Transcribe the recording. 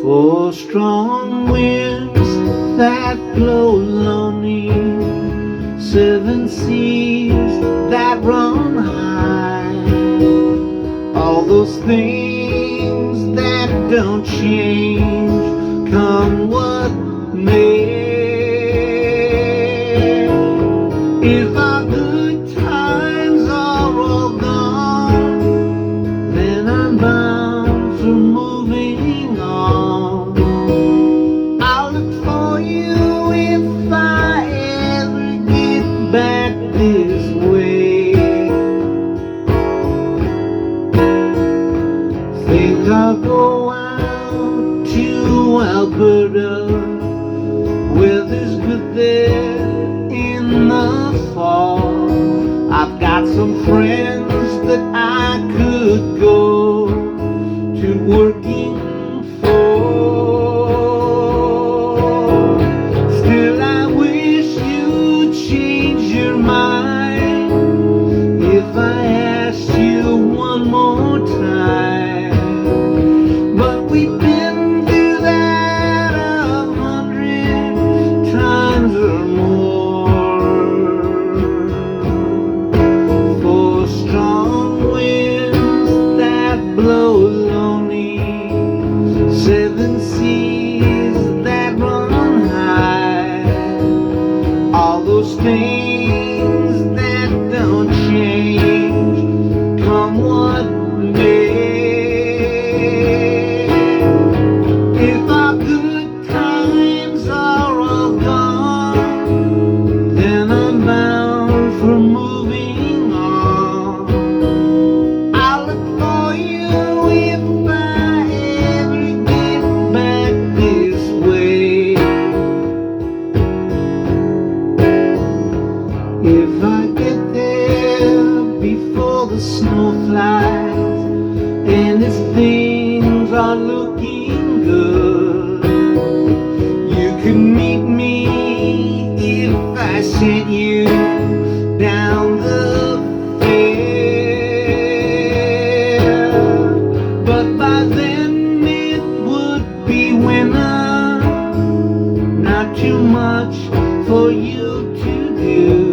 For strong winds that blow lonely, seven seas that run high, all those things that don't change, come what may. If our good times are all gone, then I'm bound for moving on. I'll look for you if I ever get back this way. Think I'll go out to Alberta, weather's good there in the fall. I've got some friends that I could go to working for. Still I wish you'd change your mind if I asked you one more time. But we've been through that 100 times or more. For strong winds that blow lonely, seven seas that run high, all those things that don't change, come what may. If our good times are all gone, then I'm bound for moving on. I'll look for you if I ever get back this way. If I get there before the snow flies, and if things are looking good, you can meet me if I sent you down the fair. But by then it would be winter, not too much for you to do.